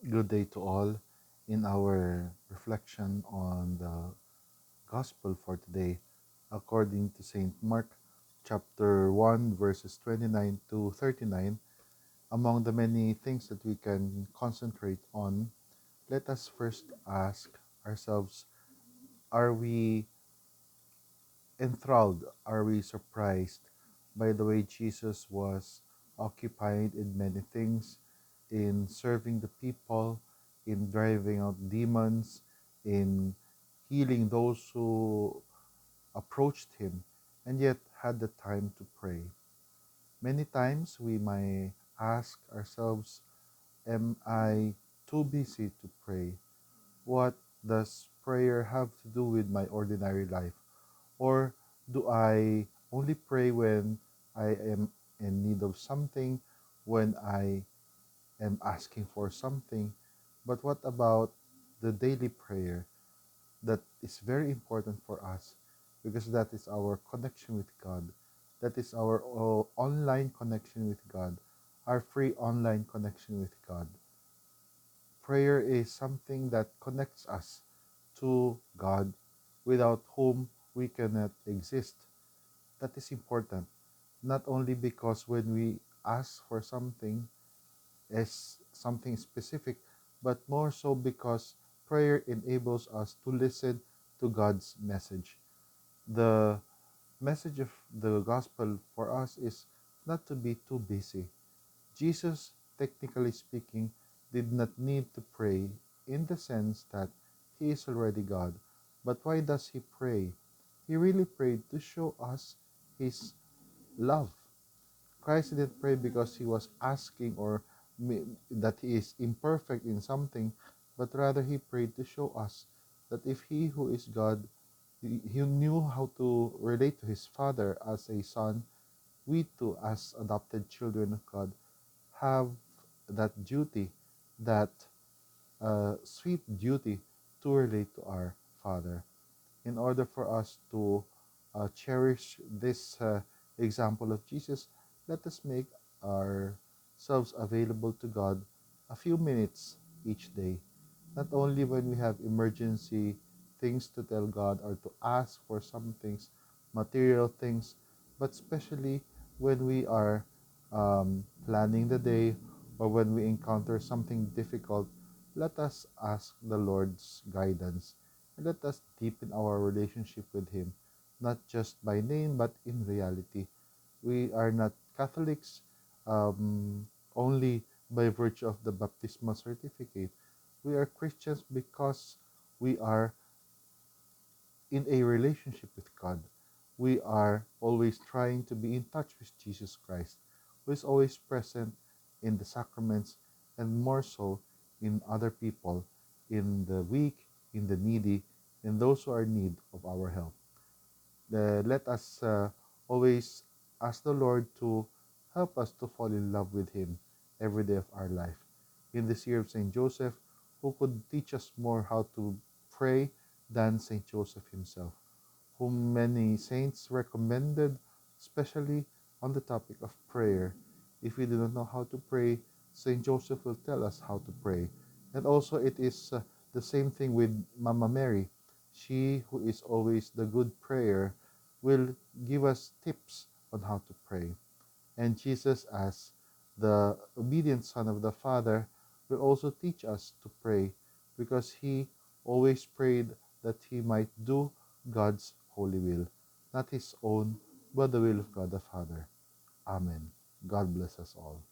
Good day to all. In our reflection on the Gospel for today, according to St. Mark, chapter 1, verses 29 to 39, among the many things that we can concentrate on, let us first ask ourselves, are we enthralled? Are we surprised by the way Jesus was occupied in many things, in serving the people, in driving out demons, in healing those who approached him, and yet had the time to pray? Many times we might ask ourselves, am I too busy to pray? What does prayer have to do with my ordinary life? Or do I only pray when I am in need of something, when I am asking for something? But what about the daily prayer that is very important for us, because that is our connection with God. That is our online connection with God, our free online connection with God. Prayer is something that connects us to God, without whom we cannot exist. That is important, not only because when we ask for something as something specific, but more so because prayer enables us to listen to God's message. The message of the gospel for us is not to be too busy. Jesus, technically speaking, did not need to pray in the sense that he is already God. But why does he pray? He really prayed to show us his love. Christ didn't pray because he was asking or that he is imperfect in something, but rather he prayed to show us that if he who is God, he knew how to relate to his Father as a son, we too, as adopted children of God, have that duty, that sweet duty to relate to our Father. In order for us to cherish this example of Jesus, let us make ourselves available to God a few minutes each day. Not only when we have emergency things to tell God or to ask for some things, material things, but especially when we are planning the day or when we encounter something difficult, let us ask the Lord's guidance and let us deepen our relationship with Him, not just by name but in reality. We are not Catholics only by virtue of the baptismal certificate. We are Christians because we are in a relationship with God. We are always trying to be in touch with Jesus Christ, who is always present in the sacraments and more so in other people, in the weak, in the needy, in those who are in need of our help. Let us always ask the Lord to help us to fall in love with Him every day of our life. In this year of Saint Joseph, who could teach us more how to pray than Saint Joseph himself, whom many saints recommended, especially on the topic of prayer. If we do not know how to pray, Saint Joseph will tell us how to pray. And also, it is the same thing with Mama Mary. She, who is always the good prayer, will give us tips on how to pray. And Jesus, as the obedient Son of the Father, will also teach us to pray, because he always prayed that he might do God's holy will, not his own, but the will of God the Father. Amen. God bless us all.